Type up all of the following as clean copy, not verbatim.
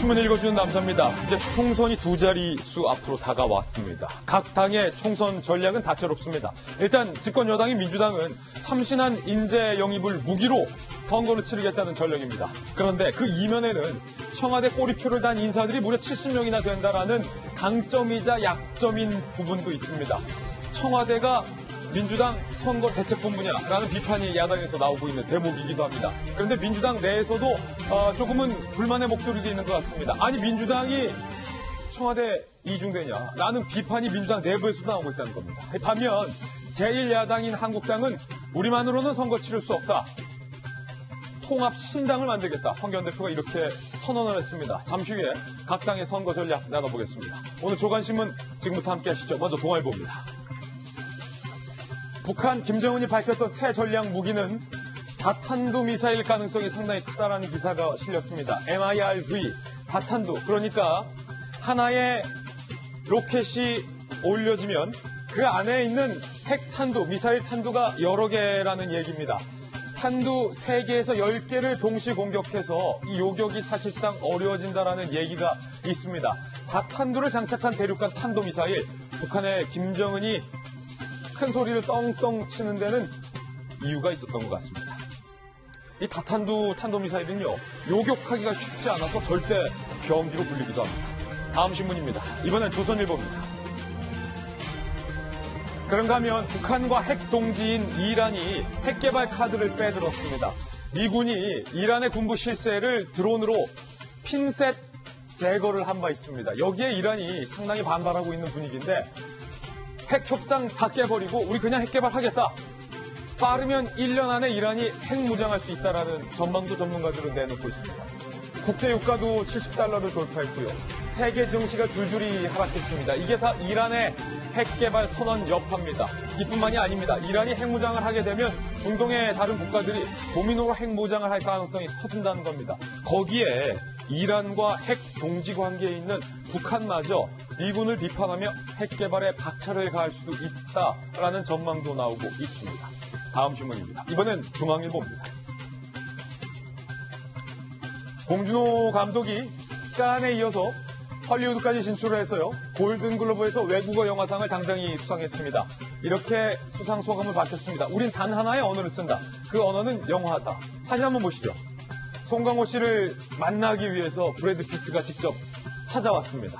신문 읽어주는 남자입니다. 이제 총선이 두 자릿수 앞으로 다가왔습니다. 각 당의 총선 전략은 다채롭습니다. 일단 집권 여당인 민주당은 참신한 인재 영입을 무기로 선거를 치르겠다는 전략입니다. 그런데 그 이면에는 청와대 꼬리표를 단 인사들이 무려 70명이나 된다라는 강점이자 약점인 부분도 있습니다. 청와대가 민주당 선거 대책본부냐라는 비판이 야당에서 나오고 있는 대목이기도 합니다. 그런데 민주당 내에서도 조금은 불만의 목소리도 있는 것 같습니다. 아니 민주당이 청와대 이중대냐? 라는 비판이 민주당 내부에서도 나오고 있다는 겁니다. 반면 제1야당인 한국당은 우리만으로는 선거 치를 수 없다. 통합 신당을 만들겠다. 황교안 대표가 이렇게 선언을 했습니다. 잠시 후에 각 당의 선거 전략 나눠보겠습니다. 오늘 조간신문 지금부터 함께 하시죠. 먼저 동아일보입니다. 북한 김정은이 밝혔던 새 전략 무기는 다탄두 미사일 가능성이 상당히 크다라는 기사가 실렸습니다. MIRV, 다탄두. 그러니까 하나의 로켓이 올려지면 그 안에 있는 핵탄두, 미사일 탄두가 여러 개라는 얘기입니다. 탄두 3개에서 10개를 동시 공격해서 이 요격이 사실상 어려워진다라는 얘기가 있습니다. 다탄두를 장착한 대륙간 탄도미사일, 북한의 김정은이 큰 소리를 떵떵 치는 데는 이유가 있었던 것 같습니다. 이 다탄두 탄도미사일은요, 요격하기가 쉽지 않아서 절대 병기로 불리기도 합니다. 다음 신문입니다. 이번엔 조선일보입니다. 그런가 하면 북한과 핵동지인 이란이 핵개발 카드를 빼들었습니다. 미군이 이란의 군부 실세를 드론으로 핀셋 제거를 한 바 있습니다. 여기에 이란이 상당히 반발하고 있는 분위기인데 핵협상 다 깨버리고 우리 그냥 핵개발하겠다. 빠르면 1년 안에 이란이 핵무장할 수 있다라는 전망도 전문가들은 내놓고 있습니다. 국제유가도 70달러를 돌파했고요. 세계 증시가 줄줄이 하락했습니다. 이게 다 이란의 핵개발 선언 여파입니다. 이뿐만이 아닙니다. 이란이 핵무장을 하게 되면 중동의 다른 국가들이 도미노로 핵무장을 할 가능성이 커진다는 겁니다. 거기에 이란과 핵 동지 관계에 있는 북한마저 미군을 비판하며 핵개발에 박차를 가할 수도 있다라는 전망도 나오고 있습니다. 다음 신문입니다. 이번엔 중앙일보입니다. 봉준호 감독이 칸에 이어서 헐리우드까지 진출을 해서요. 골든글로브에서 외국어 영화상을 당당히 수상했습니다. 이렇게 수상 소감을 밝혔습니다. 우린 단 하나의 언어를 쓴다. 그 언어는 영화다. 사진 한번 보시죠. 송강호 씨를 만나기 위해서 브래드 피트가 직접 찾아왔습니다.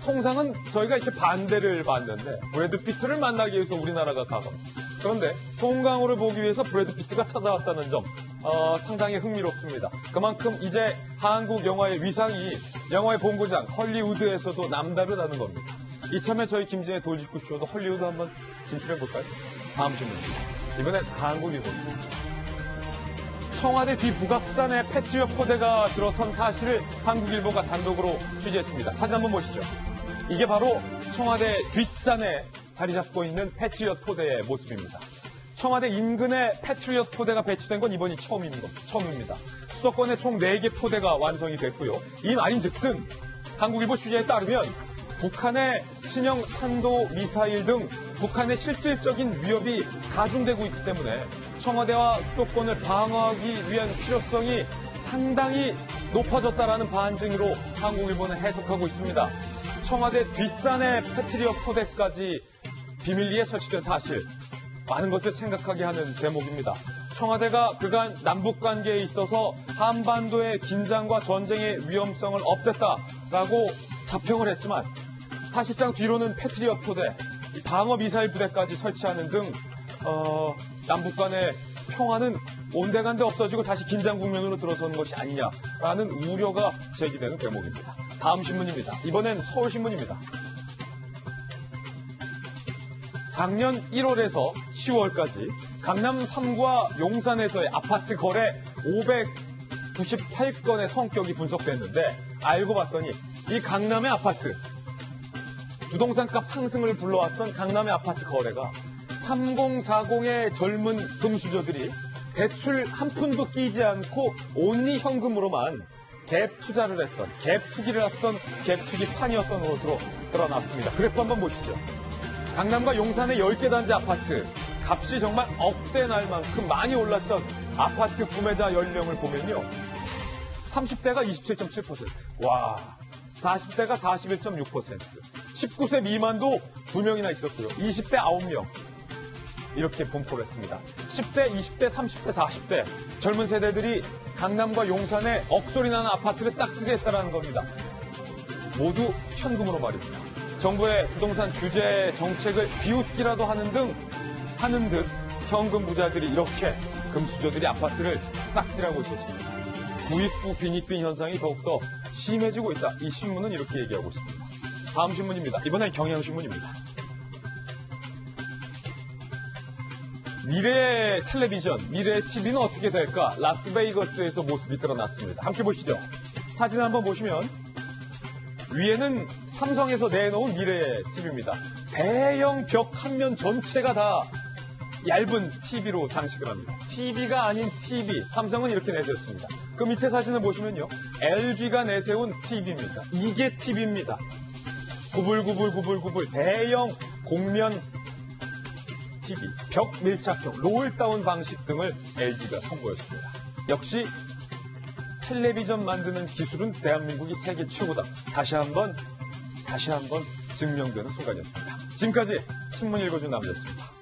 통상은 저희가 이렇게 반대를 봤는데 브래드 피트를 만나기 위해서 우리나라가 가갑니다. 그런데 송강호를 보기 위해서 브래드 피트가 찾아왔다는 점 상당히 흥미롭습니다. 그만큼 이제 한국 영화의 위상이 영화의 본고장 헐리우드에서도 남다르다는 겁니다. 이참에 저희 김진의 돌직구쇼도 헐리우드 한번 진출해볼까요? 다음 신문입니다. 이번엔 한국일보입니다. 청와대 뒤 북악산에 패트리엇 포대가 들어선 사실을 한국일보가 단독으로 취재했습니다. 사진 한번 보시죠. 이게 바로 청와대 뒷산에 자리 잡고 있는 패트리엇 포대의 모습입니다. 청와대 인근에 패트리엇 포대가 배치된 건 이번이 처음입니다. 수도권에 총 4개 포대가 완성이 됐고요. 이 말인즉슨 한국일보 취재에 따르면 북한의 신형 탄도 미사일 등 북한의 실질적인 위협이 가중되고 있기 때문에 청와대와 수도권을 방어하기 위한 필요성이 상당히 높아졌다라는 반증으로 한국일보는 해석하고 있습니다. 청와대 뒷산에 패트리엇 포대까지 비밀리에 설치된 사실, 많은 것을 생각하게 하는 대목입니다. 청와대가 그간 남북관계에 있어서 한반도의 긴장과 전쟁의 위험성을 없앴다라고 자평을 했지만 사실상 뒤로는 패트리엇 포대, 방어 미사일 부대까지 설치하는 등 남북 간의 평화는 온데간데 없어지고 다시 긴장 국면으로 들어서는 것이 아니냐라는 우려가 제기되는 대목입니다. 다음 신문입니다. 이번엔 서울신문입니다. 작년 1월에서 10월까지 강남 3구와 용산에서의 아파트 거래 598건의 성격이 분석됐는데 알고 봤더니 이 강남의 아파트, 부동산값 상승을 불러왔던 강남의 아파트 거래가 3040의 젊은 금수저들이 대출 한 푼도 끼지 않고 온리 현금으로만 갭 투자를 했던, 갭 투기를 했던 갭 투기판이었던 것으로 드러났습니다. 그래프 한번 보시죠. 강남과 용산의 10개 단지 아파트, 값이 정말 억대 날 만큼 많이 올랐던 아파트 구매자 연령을 보면요. 30대가 27.7%. 와. 40대가 41.6%. 19세 미만도 2명이나 있었고요. 20대 9명. 이렇게 분포를 했습니다. 10대, 20대, 30대, 40대. 젊은 세대들이 강남과 용산에 억소리 나는 아파트를 싹쓸이했다는 겁니다. 모두 현금으로 말입니다. 정부의 부동산 규제 정책을 비웃기라도 하는 듯 현금 부자들이 이렇게 금수저들이 아파트를 싹쓸이하고 있었습니다. 부익부 빈익빈 현상이 더욱더 심해지고 있다. 이 신문은 이렇게 얘기하고 있습니다. 다음 신문입니다. 이번엔 경향신문입니다. 미래의 텔레비전, 미래의 TV는 어떻게 될까? 라스베이거스에서 모습이 드러났습니다. 함께 보시죠. 사진 한번 보시면 위에는 삼성에서 내놓은 미래의 TV입니다. 대형 벽 한 면 전체가 다 얇은 TV로 장식을 합니다. TV가 아닌 TV. 삼성은 이렇게 내세웠습니다. 그 밑에 사진을 보시면요. LG가 내세운 TV입니다. 이게 TV입니다. 구불구불 대형 곡면 TV, 벽 밀착형, 롤다운 방식 등을 LG가 선보였습니다. 역시 텔레비전 만드는 기술은 대한민국이 세계 최고다. 다시 한번 증명되는 순간이었습니다. 지금까지 신문 읽어준 남자였습니다.